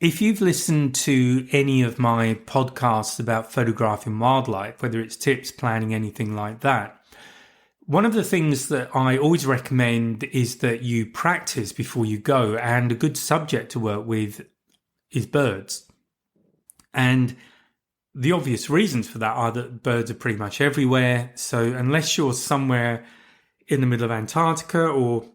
If you've listened to any of my podcasts about photographing wildlife, whether it's tips, planning, anything like that, one of the things that I always recommend is that you practice before you go. And a good subject to work with is birds. And the obvious reasons for that are that birds are pretty much everywhere. So unless you're somewhere in the middle of Antarctica or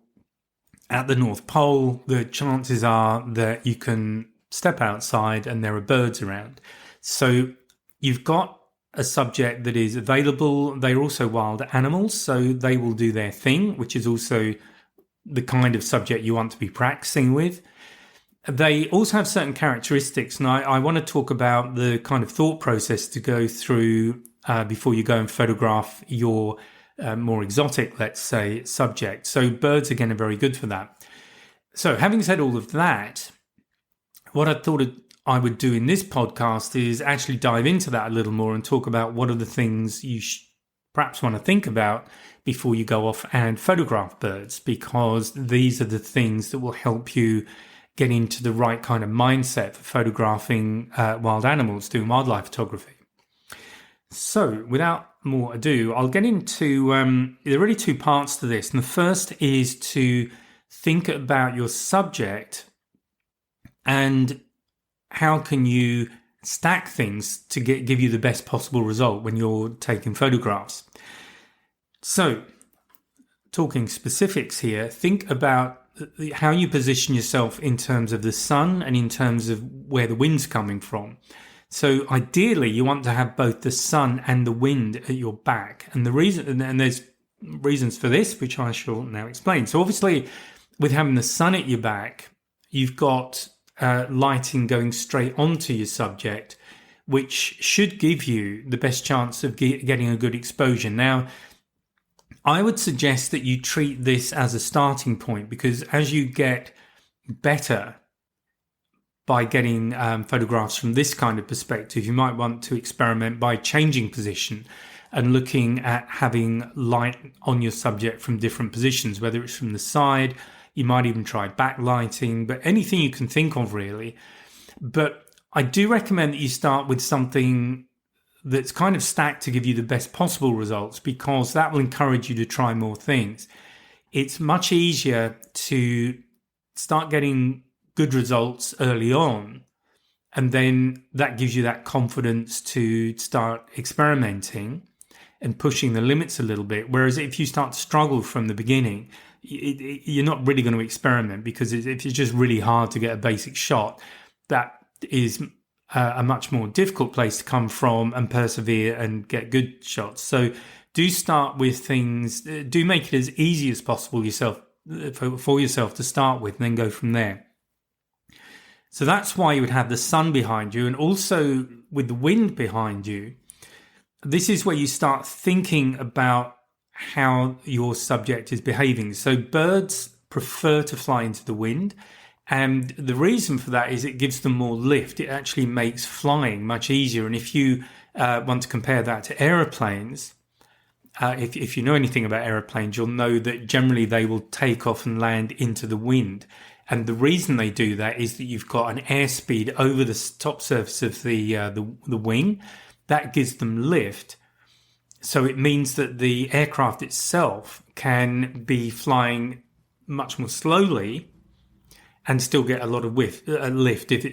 at the North Pole, the chances are that you can step outside and there are birds around. So you've got a subject that is available. They're also wild animals, so they will do their thing, which is also the kind of subject you want to be practicing with. They also have certain characteristics, and I want to talk about the kind of thought process to go through before you go and photograph your more exotic, let's say, subject. So birds, again, are very good for that. So having said all of that, what I thought I would do in this podcast is actually dive into that a little more and talk about what are the things you perhaps want to think about before you go off and photograph birds, because these are the things that will help you get into the right kind of mindset for photographing wild animals, doing wildlife photography. So without more ado, I'll get into, there are really two parts to this. And the first is to think about your subject and how can you stack things to give you the best possible result when you're taking photographs. So, talking specifics here, think about how you position yourself in terms of the sun and in terms of where the wind's coming from. So ideally, you want to have both the sun and the wind at your back. And the reason, and there's reasons for this, which I shall now explain. So obviously, with having the sun at your back, you've got lighting going straight onto your subject, which should give you the best chance of getting a good exposure. Now, I would suggest that you treat this as a starting point, because as you get better by getting photographs from this kind of perspective, you might want to experiment by changing position and looking at having light on your subject from different positions, whether it's from the side. You might even try backlighting, but anything you can think of really. But I do recommend that you start with something that's kind of stacked to give you the best possible results, because that will encourage you to try more things. It's much easier to start getting good results early on, and then that gives you that confidence to start experimenting and pushing the limits a little bit. Whereas if you start to struggle from the beginning, you're not really going to experiment, because if it's just really hard to get a basic shot, that is a much more difficult place to come from and persevere and get good shots. So do start with things, do make it as easy as possible for yourself to start with, and then go from there. So that's why you would have the sun behind you, and also with the wind behind you. This is where you start thinking about how your subject is behaving. So birds prefer to fly into the wind, and the reason for that is it gives them more lift. It actually makes flying much easier. And if you want to compare that to aeroplanes, if you know anything about aeroplanes, you'll know that generally they will take off and land into the wind. And the reason they do that is that you've got an airspeed over the top surface of the wing that gives them lift. So it means that the aircraft itself can be flying much more slowly and still get a lot of lift if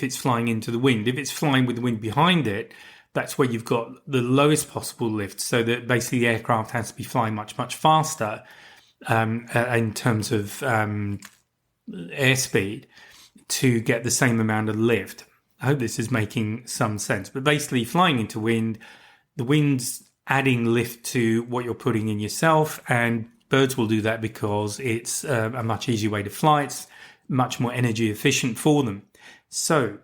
it's flying into the wind. If it's flying with the wind behind it, that's where you've got the lowest possible lift. So that basically the aircraft has to be flying much, much faster in terms of airspeed to get the same amount of lift. I hope this is making some sense. But basically flying into wind, the wind's adding lift to what you're putting in yourself, and birds will do that because it's a much easier way to fly. It's much more energy efficient for them. So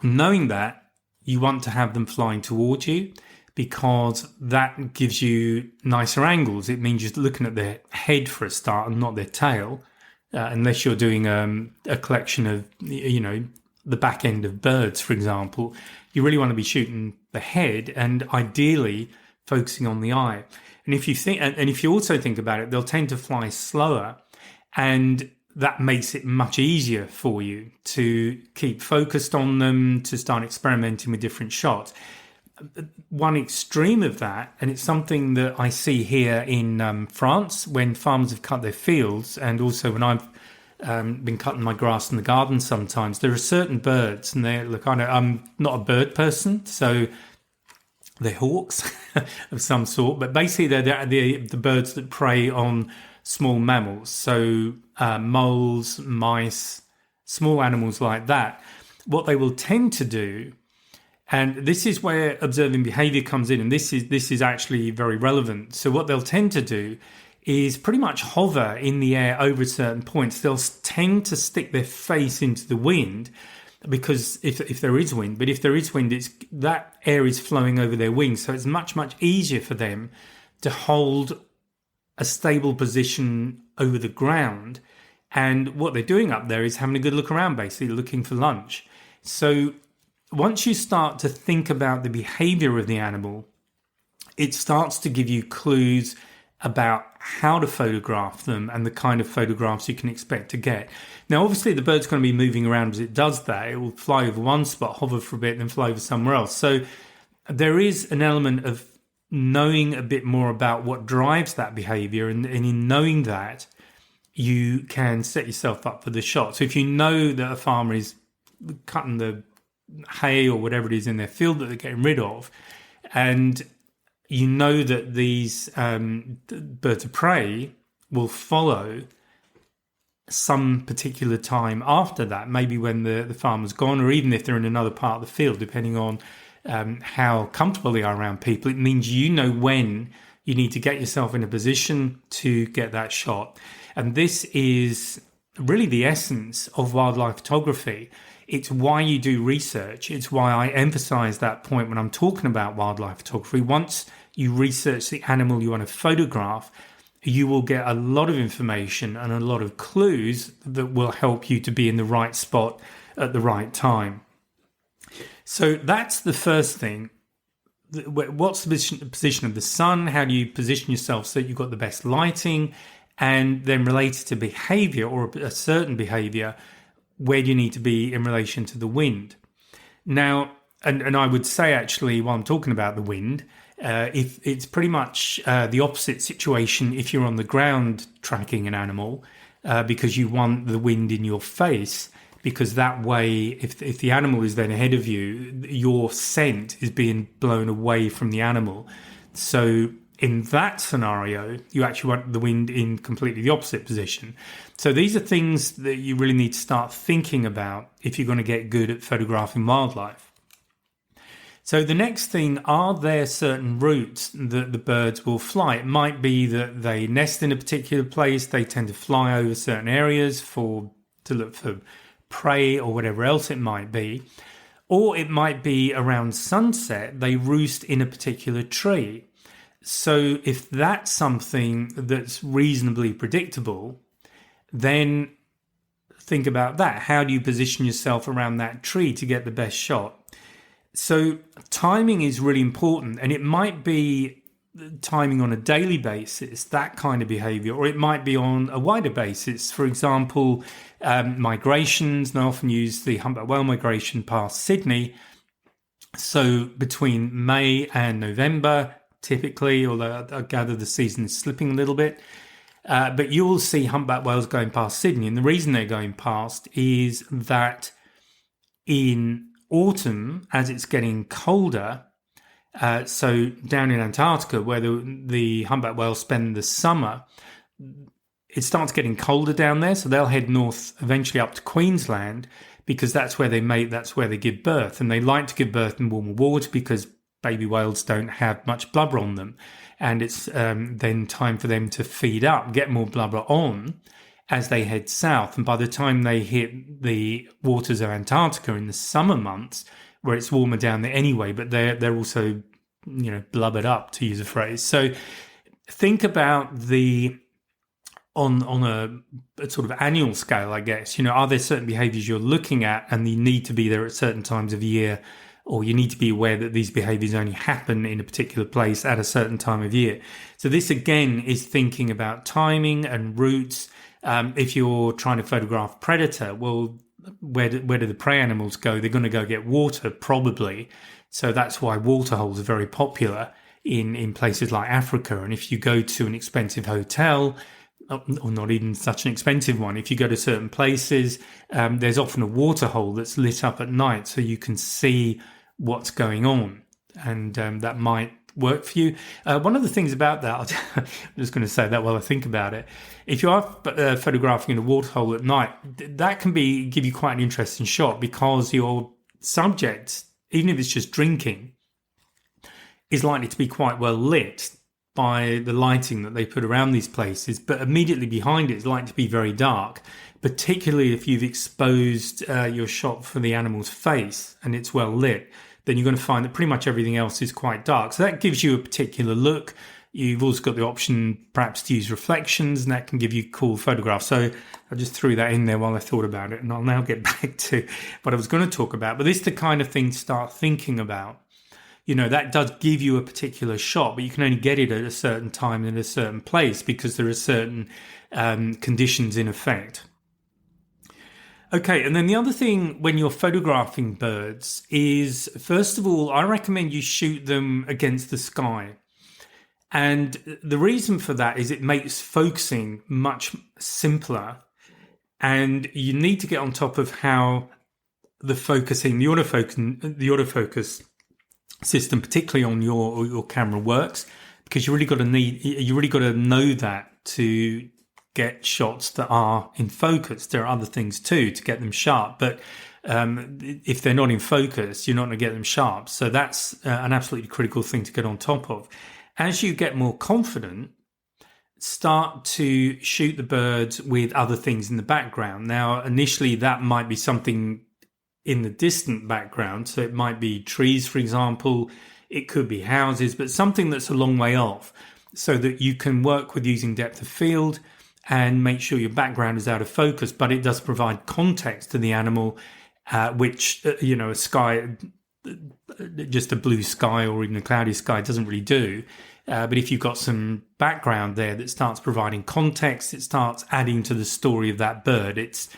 knowing that, you want to have them flying towards you, because that gives you nicer angles. It means you're looking at their head for a start and not their tail, unless you're doing a collection of, the back end of birds, for example. You really want to be shooting the head and ideally focusing on the eye. And if you also think about it, they'll tend to fly slower, and that makes it much easier for you to keep focused on them, to start experimenting with different shots. One extreme of that, and it's something that I see here in France when farmers have cut their fields, and also when I've been cutting my grass in the garden sometimes, there are certain birds, and I'm not a bird person, so they're hawks of some sort, but basically they're the birds that prey on small mammals, so moles, mice, small animals like that. What they will tend to do, and this is where observing behavior comes in, and this is actually very relevant. So what they'll tend to do is pretty much hover in the air over certain points. They'll tend to stick their face into the wind, because if there is wind, but if there is wind, it's that air is flowing over their wings, so it's much easier for them to hold a stable position over the ground. And what they're doing up there is having a good look around, basically looking for lunch. So once you start to think about the behavior of the animal, it starts to give you clues about how to photograph them and the kind of photographs you can expect to get. Now, obviously, the bird's going to be moving around as it does that. It will fly over one spot, hover for a bit, then fly over somewhere else. So there is an element of knowing a bit more about what drives that behavior. And in knowing that, you can set yourself up for the shot. So if you know that a farmer is cutting the hay or whatever it is in their field that they're getting rid of, and you know that these birds of prey will follow some particular time after that, maybe when the farmer's gone, or even if they're in another part of the field, depending on how comfortable they are around people, it means you know when you need to get yourself in a position to get that shot. And this is really the essence of wildlife photography. It's why you do research. It's why I emphasize that point when I'm talking about wildlife photography. Once you research the animal you want to photograph, you will get a lot of information and a lot of clues that will help you to be in the right spot at the right time. So that's the first thing. What's the position of the sun? How do you position yourself so that you've got the best lighting? And then related to behavior, or a certain behavior, where do you need to be in relation to the wind? Now, and I would say actually, while I'm talking about the wind, if it's pretty much the opposite situation if you're on the ground tracking an animal, because you want the wind in your face, because that way, if the animal is then ahead of you, your scent is being blown away from the animal. So in that scenario, you actually want the wind in completely the opposite position. So these are things that you really need to start thinking about if you're going to get good at photographing wildlife. So the next thing, are there certain routes that the birds will fly? It might be that they nest in a particular place. They tend to fly over certain areas to look for prey or whatever else it might be. Or it might be around sunset, they roost in a particular tree. So if that's something that's reasonably predictable, then think about that. How do you position yourself around that tree to get the best shot? So timing is really important, and it might be timing on a daily basis, that kind of behavior, or it might be on a wider basis. For example, migrations, and I often use the humpback whale migration past Sydney. So between May and November, typically, although I gather the season is slipping a little bit, but you will see humpback whales going past Sydney. And the reason they're going past is that in autumn, as it's getting colder, so down in Antarctica, where the humpback whales spend the summer, it starts getting colder down there. So they'll head north eventually up to Queensland, because that's where they mate, that's where they give birth. And they like to give birth in warmer waters because baby whales don't have much blubber on them. And it's then time for them to feed up, get more blubber on as they head south. And by the time they hit the waters of Antarctica in the summer months, where it's warmer down there anyway, but they're also, blubbered up, to use a phrase. So think about on a sort of annual scale, I guess. Are there certain behaviors you're looking at and you need to be there at certain times of year, or you need to be aware that these behaviors only happen in a particular place at a certain time of year? So this, again, is thinking about timing and routes, If you're trying to photograph predator, well, where do the prey animals go? They're going to go get water, probably. So that's why water holes are very popular in places like Africa. And if you go to an expensive hotel, or not even such an expensive one, if you go to certain places, there's often a water hole that's lit up at night so you can see what's going on. And that might work for you. One of the things about that, I'm just going to say that while I think about it. If you are photographing in a waterhole at night, that can give you quite an interesting shot, because your subject, even if it's just drinking, is likely to be quite well lit by the lighting that they put around these places, but immediately behind it is likely to be very dark, particularly if you've exposed your shot for the animal's face and it's well lit. Then you're going to find that pretty much everything else is quite dark. So that gives you a particular look. You've also got the option perhaps to use reflections, and that can give you cool photographs. So I just threw that in there while I thought about it, and I'll now get back to what I was going to talk about. But this is the kind of thing to start thinking about. That does give you a particular shot, but you can only get it at a certain time in a certain place because there are certain conditions in effect. Okay, and then the other thing when you're photographing birds is, first of all, I recommend you shoot them against the sky. And the reason for that is it makes focusing much simpler, and you need to get on top of how the autofocus system, particularly on your camera, works, because you really got to know that to get shots that are in focus. There are other things too to get them sharp, but if they're not in focus, you're not going to get them sharp. So that's an absolutely critical thing to get on top of. As you get more confident, start to shoot the birds with other things in the background. Now, initially, that might be something in the distant background. So it might be trees, for example. It could be houses, but something that's a long way off, so that you can work with using depth of field and make sure your background is out of focus, but it does provide context to the animal, which, a sky, just a blue sky or even a cloudy sky doesn't really do. But if you've got some background there that starts providing context, it starts adding to the story of that bird. It's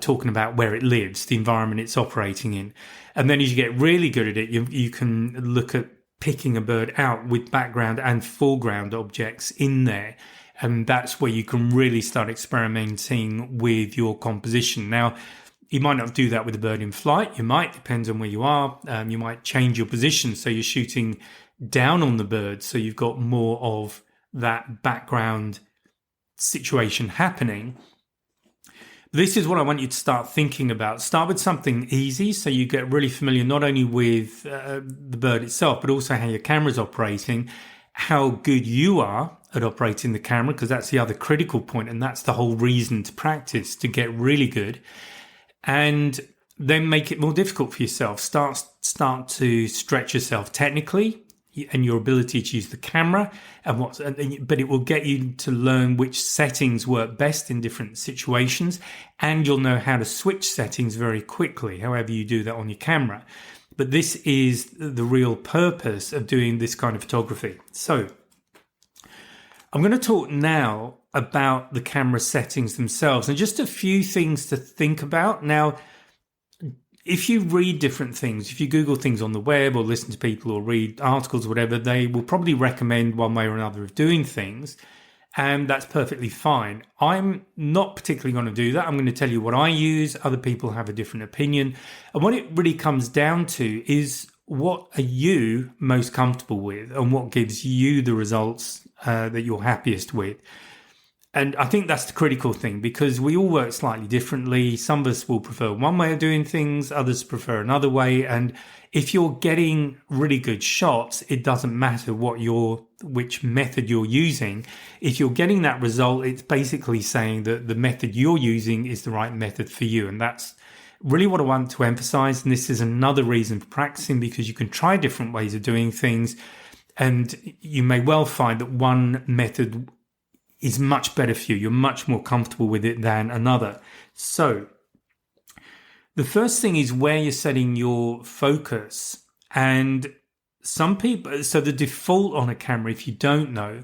talking about where it lives, the environment it's operating in. And then as you get really good at it, you can look at picking a bird out with background and foreground objects in there. And that's where you can really start experimenting with your composition. Now, you might not do that with a bird in flight. You might, depends on where you are. You might change your position, so you're shooting down on the bird, so you've got more of that background situation happening. This is what I want you to start thinking about. Start with something easy, so you get really familiar not only with the bird itself, but also how your camera's operating, how good you are at operating the camera, because that's the other critical point, and that's the whole reason to practice, to get really good. And then make it more difficult for yourself. Start to stretch yourself technically and your ability to use the camera, but it will get you to learn which settings work best in different situations, and you'll know how to switch settings very quickly, however you do that on your camera. But this is the real purpose of doing this kind of photography. So I'm going to talk now about the camera settings themselves and just a few things to think about. Now, if you read different things, if you Google things on the web or listen to people or read articles or whatever, they will probably recommend one way or another of doing things, and that's perfectly fine. I'm not particularly going to do that. I'm going to tell you what I use. Other people have a different opinion. And what it really comes down to is, what are you most comfortable with and what gives you the results that you're happiest with? And I think that's the critical thing, because we all work slightly differently. Some of us will prefer one way of doing things, others prefer another way. And if you're getting really good shots, it doesn't matter which method you're using. If you're getting that result, it's basically saying that the method you're using is the right method for you. And that's really what I want to emphasize. And this is another reason for practicing, because you can try different ways of doing things, and you may well find that one method is much better for you. You're much more comfortable with it than another. So the first thing is where you're setting your focus. And some people, so the default on a camera, if you don't know,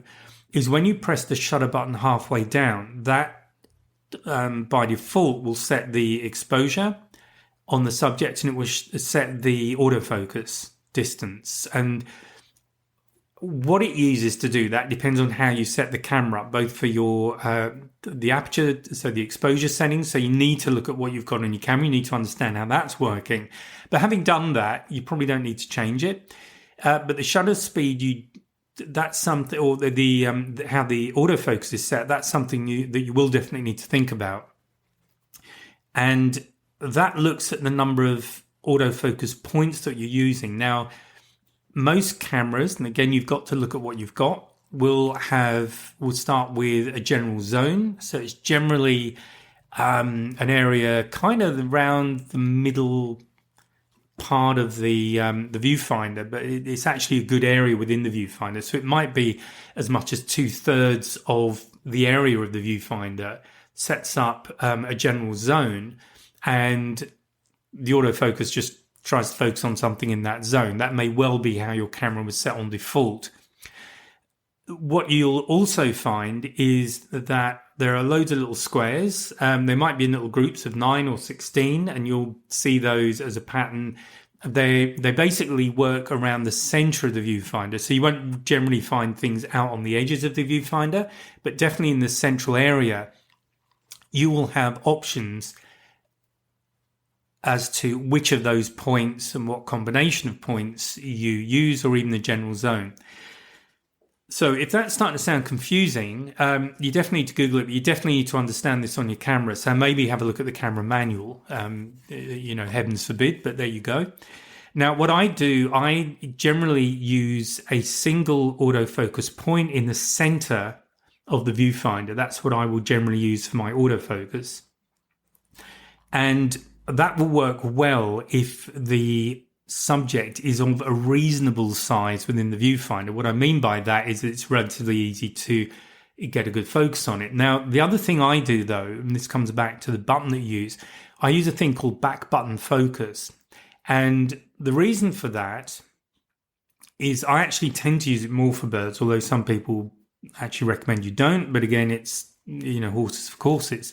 is when you press the shutter button halfway down, that by default will set the exposure on the subject, and it will set the autofocus distance. And what it uses to do that depends on how you set the camera up, both for your the aperture, so the exposure settings. So you need to look at what you've got on your camera. You need to understand how that's working. But having done that, you probably don't need to change it. But the shutter speed, that's something, or the how the autofocus is set. That's something that you will definitely need to think about. And that looks at the number of autofocus points that you're using. Now, most cameras, and again, you've got to look at what you've got, will start with a general zone. So it's generally an area kind of around the middle part of the viewfinder, but it's actually a good area within the viewfinder. So it might be as much as 2/3 of the area of the viewfinder sets up a general zone, and the autofocus just tries to focus on something in that zone. That may well be how your camera was set on default. What you'll also find is that there are loads of little squares. They might be in little groups of 9 or 16, and you'll see those as a pattern. They basically work around the center of the viewfinder. So you won't generally find things out on the edges of the viewfinder, but definitely in the central area, you will have options as to which of those points and what combination of points you use, or even the general zone. So if that's starting to sound confusing, you definitely need to Google it, but you definitely need to understand this on your camera. So maybe have a look at the camera manual, heavens forbid, but there you go. Now, what I do, I generally use a single autofocus point in the center of the viewfinder. That's what I will generally use for my autofocus. And that will work well if the subject is of a reasonable size within the viewfinder. What I mean by that is that it's relatively easy to get a good focus on it. Now, the other thing I do, though, and this comes back to the button that you use, I use a thing called back button focus. And the reason for that is I actually tend to use it more for birds, although some people actually recommend you don't. But again, it's, horses for courses.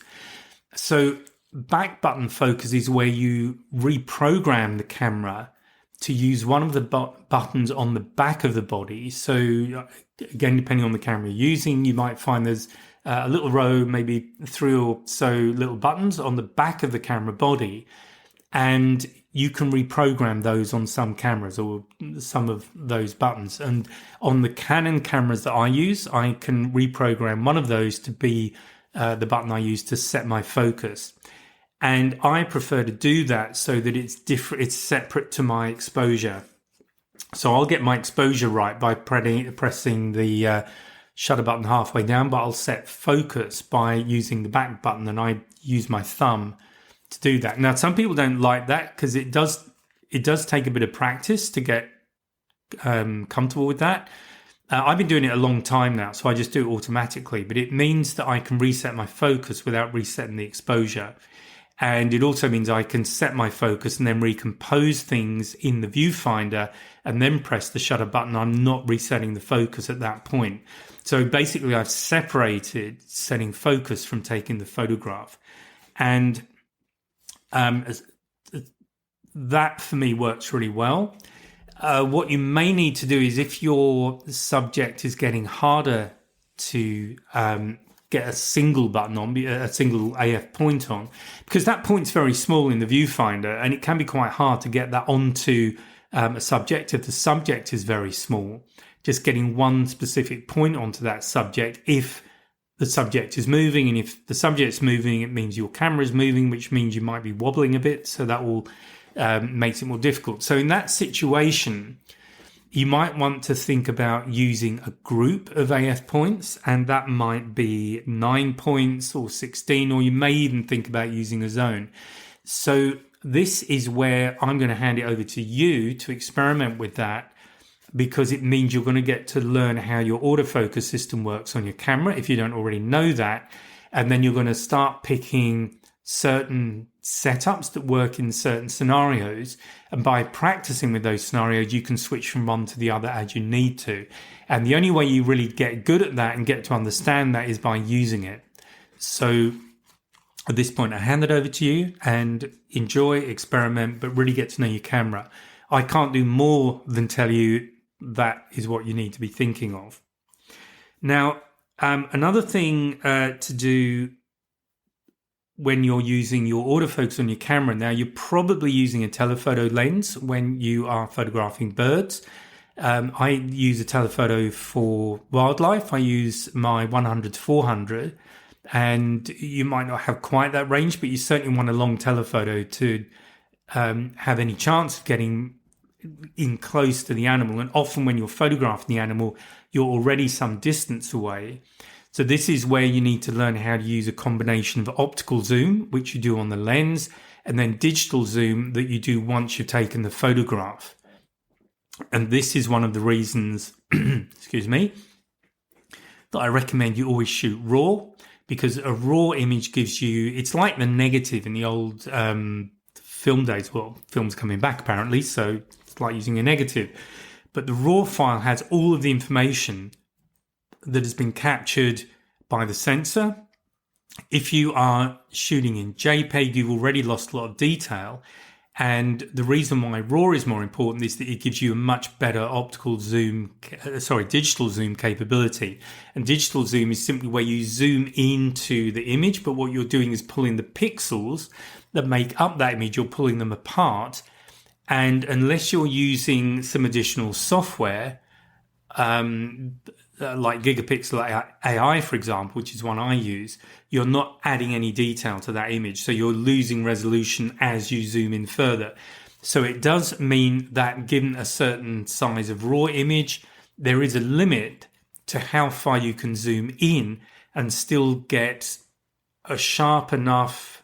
So back button focus is where you reprogram the camera to use one of the buttons on the back of the body. So again, depending on the camera you're using, you might find there's a little row, maybe 3 or so little buttons on the back of the camera body. And you can reprogram those on some cameras, or some of those buttons. And on the Canon cameras that I use, I can reprogram one of those to be the button I use to set my focus. And I prefer to do that so that it's different, it's separate to my exposure. So I'll get my exposure right by pressing the shutter button halfway down, but I'll set focus by using the back button, and I use my thumb to do that. Now, some people don't like that because it does take a bit of practice to get comfortable with that. I've been doing it a long time now, so I just do it automatically, but it means that I can reset my focus without resetting the exposure. And it also means I can set my focus and then recompose things in the viewfinder and then press the shutter button. I'm not resetting the focus at that point. So basically, I've separated setting focus from taking the photograph. And that for me works really well. What you may need to do is, if your subject is getting harder to get a single button on, a single AF point on, because that point's very small in the viewfinder, and it can be quite hard to get that onto a subject if the subject is very small. Just getting one specific point onto that subject, if the subject is moving, and if the subject's moving, it means your camera is moving, which means you might be wobbling a bit, so that will makes it more difficult. So in that situation, you might want to think about using a group of AF points, and that might be 9 points or 16, or you may even think about using a zone. So this is where I'm going to hand it over to you to experiment with that, because it means you're going to get to learn how your autofocus system works on your camera if you don't already know that. And then you're going to start picking certain setups that work in certain scenarios, and by practicing with those scenarios you can switch from one to the other as you need to. And the only way you really get good at that and get to understand that is by using it. So At this point, I hand it over to you and enjoy, experiment, but really get to know your camera. I can't do more than tell you that is what you need to be thinking of. Now, another thing to do when you're using your autofocus on your camera, now you're probably using a telephoto lens when you are photographing birds. I use a telephoto for wildlife. I use my 100-400, and you might not have quite that range, but you certainly want a long telephoto to have any chance of getting in close to the animal. And often when you're photographing the animal, you're already some distance away. So this is where you need to learn how to use a combination of optical zoom, which you do on the lens, and then digital zoom that you do once you've taken the photograph. And this is one of the reasons, excuse me, that I recommend you always shoot RAW, because a RAW image gives you, it's like the negative in the old film days. Well, film's coming back apparently, so it's like using a negative. But the RAW file has all of the information that has been captured by the sensor. If you are shooting in JPEG, you've already lost a lot of detail. And the reason why RAW is more important is that it gives you a much better digital zoom capability. And digital zoom is simply where you zoom into the image, but what you're doing is pulling the pixels that make up that image, you're pulling them apart. And unless you're using some additional software, like Gigapixel AI, for example, which is one I use, you're not adding any detail to that image. So you're losing resolution as you zoom in further. So it does mean that given a certain size of RAW image, there is a limit to how far you can zoom in and still get a sharp enough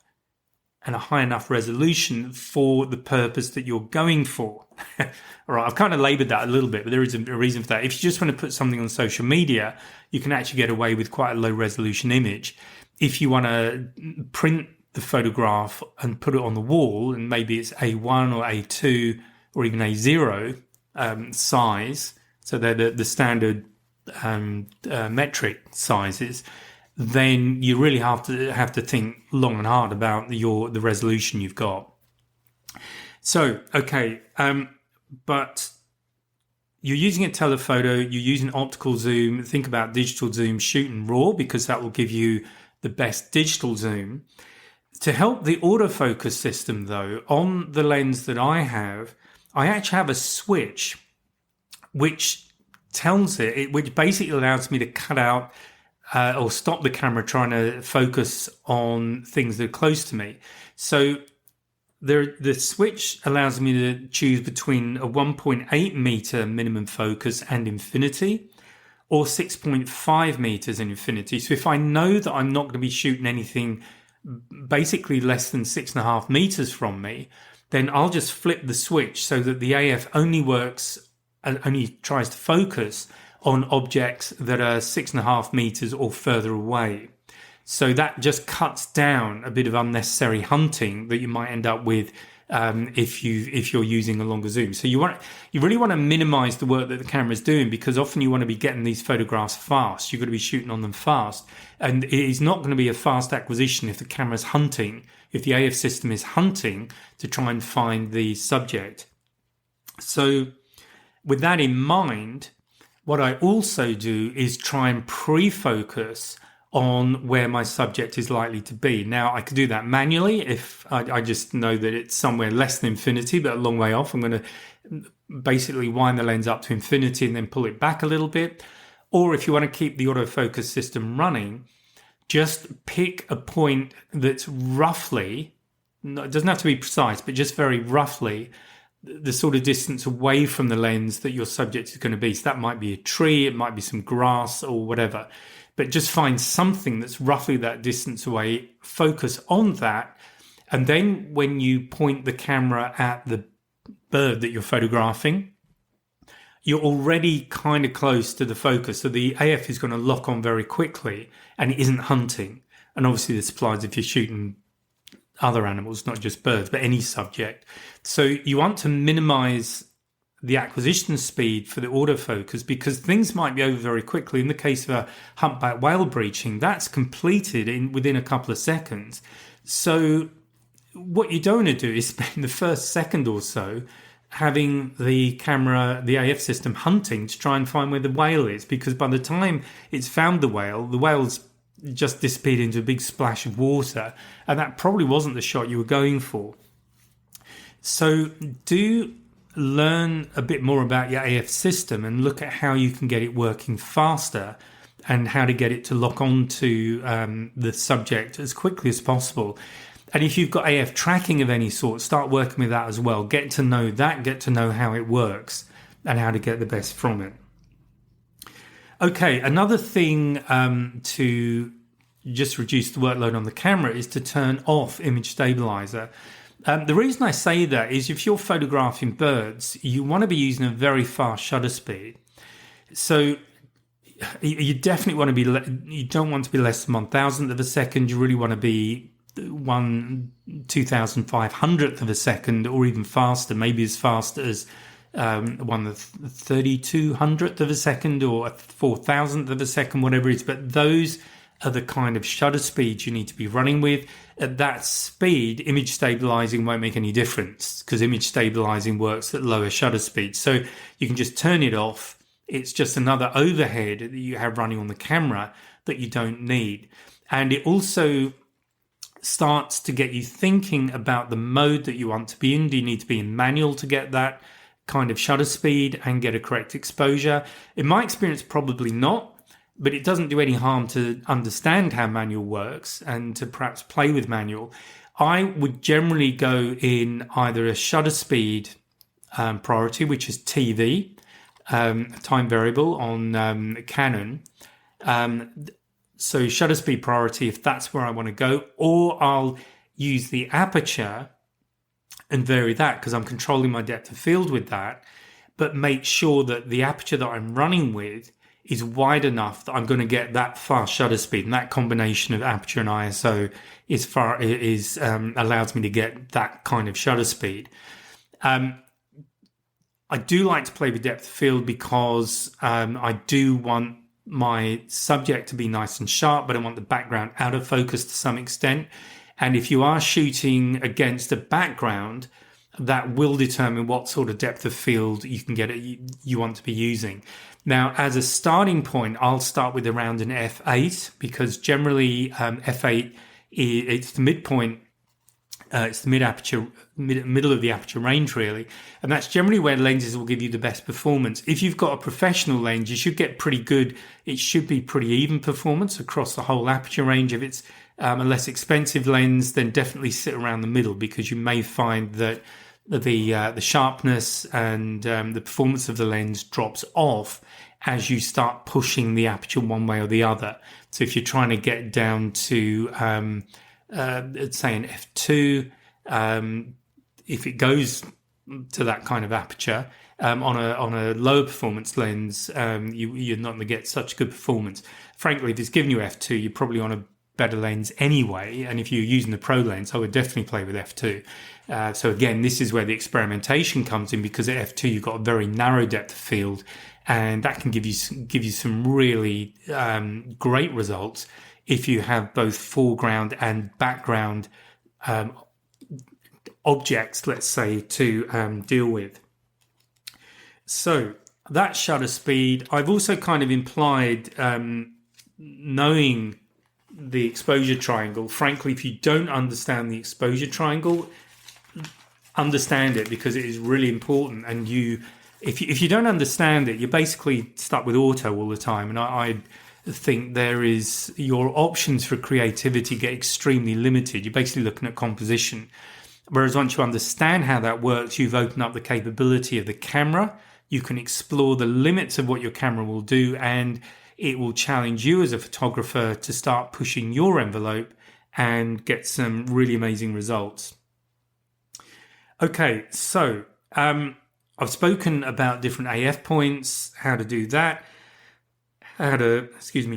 and a high enough resolution for the purpose that you're going for. All right, I've kind of labored that a little bit, but there is a reason for that. If you just want to put something on social media, you can actually get away with quite a low resolution image. If you want to print the photograph and put it on the wall, and maybe it's A1 or A2 or even A0 size, so they're the standard metric sizes, then you really have to think long and hard about the resolution you've got. So, okay, but you're using a telephoto, you're using optical zoom. Think about digital zoom, shoot in RAW, because that will give you the best digital zoom. To help the autofocus system, though, on the lens that I actually have a switch which tells which basically allows me to cut out or stop the camera trying to focus on things that are close to me. So the switch allows me to choose between a 1.8 meter minimum focus and infinity, or 6.5 meters and infinity. So if I know that I'm not going to be shooting anything basically less than 6.5 meters from me, then I'll just flip the switch so that the AF only works and only tries to focus on objects that are 6.5 meters or further away. So that just cuts down a bit of unnecessary hunting that you might end up with if you're using a longer zoom. So you really want to minimize the work that the camera is doing, because often you want to be getting these photographs fast. You've got to be shooting on them fast, and it is not going to be a fast acquisition if the camera's hunting, if the AF system is hunting to try and find the subject. So with that in mind, what I also do is try and pre-focus on where my subject is likely to be. Now, I could do that manually if I just know that it's somewhere less than infinity, but a long way off. I'm going to basically wind the lens up to infinity and then pull it back a little bit. Or if you want to keep the autofocus system running, just pick a point that's roughly, it doesn't have to be precise, but just very roughly the sort of distance away from the lens that your subject is going to be. So that might be a tree, it might be some grass or whatever. But just find something that's roughly that distance away, focus on that, and then when you point the camera at the bird that you're photographing, you're already kind of close to the focus. So the AF is going to lock on very quickly and it isn't hunting. And obviously this applies if you're shooting other animals, not just birds, but any subject. So you want to minimize the acquisition speed for the autofocus, because things might be over very quickly. In the case of a humpback whale breaching, that's completed within a couple of seconds. So what you don't want to do is spend the first second or so having the camera, the AF system, hunting to try and find where the whale is, because by the time it's found the whale's just disappeared into a big splash of water, and that probably wasn't the shot you were going for. So do learn a bit more about your AF system and look at how you can get it working faster and how to get it to lock on to the subject as quickly as possible. And if you've got AF tracking of any sort, start working with that as well. Get to know that, get to know how it works and how to get the best from it. Okay, another thing to just reduce the workload on the camera is to turn off image stabilizer. The reason I say that is if you're photographing birds, you want to be using a very fast shutter speed. So you definitely want to be, you don't want to be less than 1,000th of a second. You really want to be 1/2500th of a second, or even faster, maybe as fast as 1/3200th of a second or 4,000th of a second, whatever it is. But those are the kind of shutter speeds you need to be running with. At that speed, image stabilizing won't make any difference, because image stabilizing works at lower shutter speeds. So you can just turn it off. It's just another overhead that you have running on the camera that you don't need. And it also starts to get you thinking about the mode that you want to be in. Do you need to be in manual to get that kind of shutter speed and get a correct exposure? In my experience, probably not. But it doesn't do any harm to understand how manual works and to perhaps play with manual. I would generally go in either a shutter speed priority, which is TV, time variable on Canon. So shutter speed priority, if that's where I want to go, or I'll use the aperture and vary that because I'm controlling my depth of field with that, but make sure that the aperture that I'm running with is wide enough that I'm going to get that fast shutter speed, and that combination of aperture and ISO allows me to get that kind of shutter speed. I do like to play with depth of field because I do want my subject to be nice and sharp, but I want the background out of focus to some extent. And if you are shooting against a background, that will determine what sort of depth of field you can get you want to be using. Now, as a starting point, I'll start with around an f8, because generally f8 it's the midpoint, it's the middle of the aperture range really, and that's generally where lenses will give you the best performance. If you've got a professional lens, you should get pretty good. It should be pretty even performance across the whole aperture range. If it's a less expensive lens, then definitely sit around the middle, because you may find that the sharpness and the performance of the lens drops off as you start pushing the aperture one way or the other. So if you're trying to get down to say an f2, if it goes to that kind of aperture on a lower performance lens, you're not going to get such good performance. Frankly, if it's giving you f2, you're probably on a better lens anyway, and if you're using the pro lens, I would definitely play with f2. So again, this is where the experimentation comes in, because at f2 you've got a very narrow depth of field, and that can give you some really great results if you have both foreground and background objects, let's say, to deal with. So that shutter speed, I've also kind of implied knowing the exposure triangle. Frankly, if you don't understand the exposure triangle, understand it, because it is really important. And if you don't understand it, you're basically stuck with auto all the time. And I think your options for creativity get extremely limited. You're basically looking at composition. Whereas once you understand how that works, you've opened up the capability of the camera. You can explore the limits of what your camera will do, and it will challenge you as a photographer to start pushing your envelope and get some really amazing results. Okay, so I've spoken about different AF points, how to do that, how to,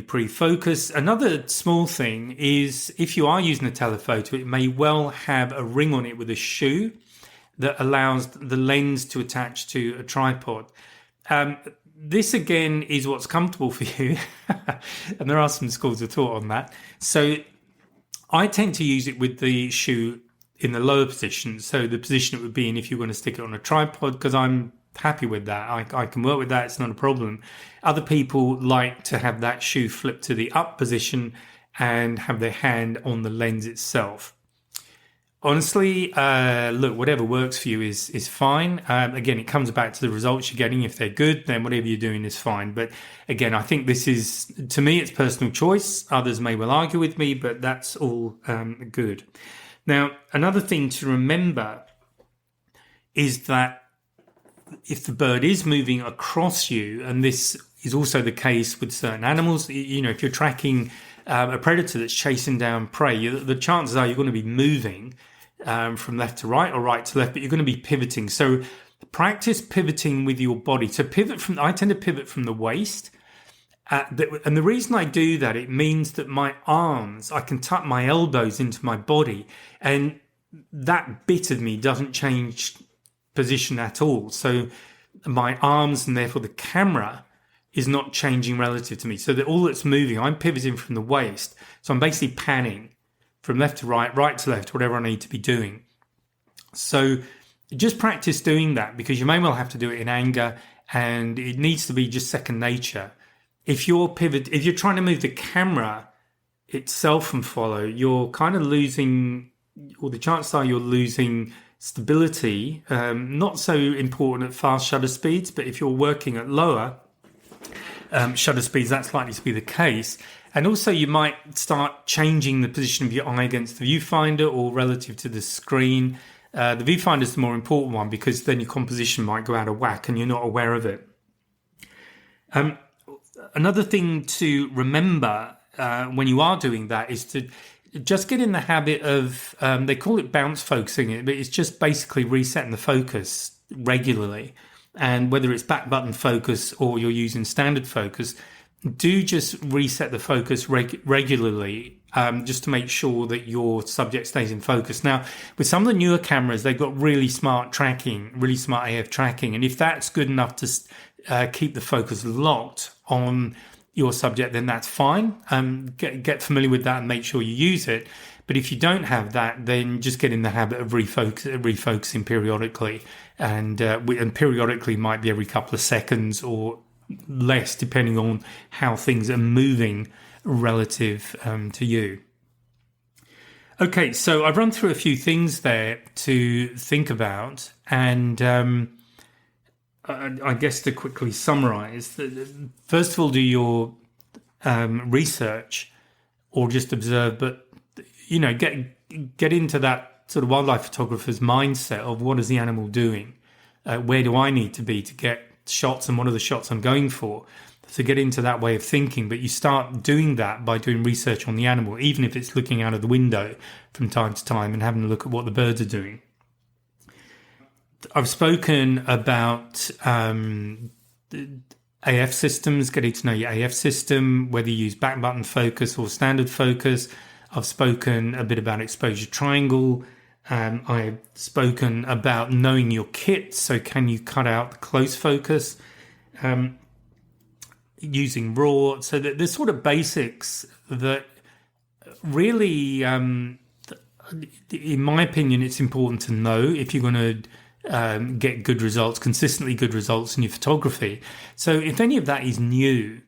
pre-focus. Another small thing is if you are using a telephoto, it may well have a ring on it with a shoe. that allows the lens to attach to a tripod. This again is what's comfortable for you. And there are some schools of thought on that. So I tend to use it with the shoe in the lower position. So the position it would be in if you're going to stick it on a tripod, because I'm happy with that. I can work with that. It's not a problem. Other people like to have that shoe flipped to the up position and have their hand on the lens itself. Honestly, look, whatever works for you is fine. Again, it comes back to the results you're getting. If they're good, then whatever you're doing is fine. But again, I think this is, to me, it's personal choice. Others may well argue with me, but that's all good. Now, another thing to remember is that if the bird is moving across you, and this is also the case with certain animals, if you're tracking a predator that's chasing down prey, the chances are you're going to be moving from left to right or right to left, but you're going to be pivoting. So practice pivoting with your body. So I tend to pivot from the waist. And the reason I do that, it means that my arms, I can tuck my elbows into my body, and that bit of me doesn't change position at all. So my arms and therefore the camera is not changing relative to me. So that all that's moving, I'm pivoting from the waist. So I'm basically panning from left to right, right to left, whatever I need to be doing. So just practice doing that, because you may well have to do it in anger, and it needs to be just second nature. If you're trying to move the camera itself and follow, you're kind of losing, or the chances are you're losing stability. Not so important at fast shutter speeds, but if you're working at lower shutter speeds, that's likely to be the case. And also you might start changing the position of your eye against the viewfinder or relative to the screen. The viewfinder is the more important one, because then your composition might go out of whack and you're not aware of it. Another thing to remember when you are doing that is to just get in the habit of, they call it bounce focusing, but it's just basically resetting the focus regularly. And whether it's back button focus or you're using standard focus, do just reset the focus regularly, just to make sure that your subject stays in focus. Now, with some of the newer cameras, they've got really smart tracking, really smart AF tracking. And if that's good enough to keep the focus locked on your subject, then that's fine. Get familiar with that and make sure you use it. But if you don't have that, then just get in the habit of refocusing periodically. And periodically might be every couple of seconds or less, depending on how things are moving relative to you. Okay, so I've run through a few things there to think about. And I guess to quickly summarize, first of all, do your research or just observe, but get into that sort of wildlife photographer's mindset of what is the animal doing, where do I need to be to get shots, and what are the shots I'm going for. So get into that way of thinking, but you start doing that by doing research on the animal, even if it's looking out of the window from time to time and having a look at what the birds are doing. I've spoken about AF systems, getting to know your AF system, whether you use back button focus or standard focus. I've spoken a bit about exposure triangle. I've spoken about knowing your kit. So can you cut out the close focus? Using RAW. So that there's sort of basics that really, in my opinion, it's important to know if you're going to get good results, consistently good results in your photography. So if any of that is new,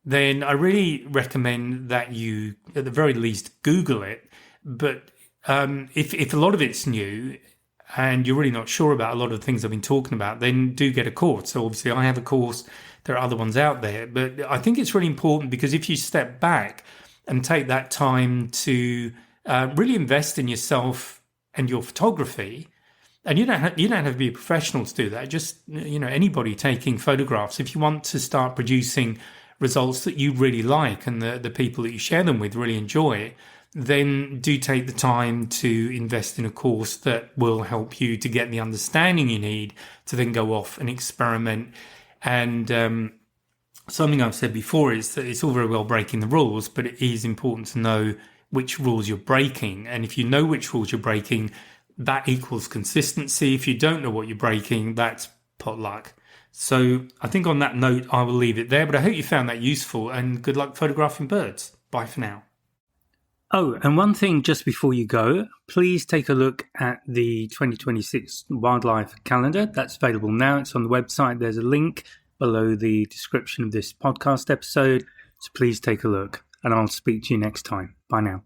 then I really recommend that you, at the very least, Google it. But if a lot of it's new and you're really not sure about a lot of the things I've been talking about, then do get a course. So obviously I have a course, there are other ones out there. But I think it's really important, because if you step back and take that time to really invest in yourself and your photography, and you don't have to be a professional to do that. Just, anybody taking photographs, if you want to start producing results that you really like and the people that you share them with really enjoy, then do take the time to invest in a course that will help you to get the understanding you need to then go off and experiment. And something I've said before is that it's all very well breaking the rules, but it is important to know which rules you're breaking. And if you know which rules you're breaking, that equals consistency. If you don't know what you're breaking, that's pot luck. So I think on that note, I will leave it there, but I hope you found that useful, and good luck photographing birds. Bye for now. Oh, and one thing just before you go, please take a look at the 2026 wildlife calendar. That's available now. It's on the website. There's a link below the description of this podcast episode. So please take a look, and I'll speak to you next time. Bye now.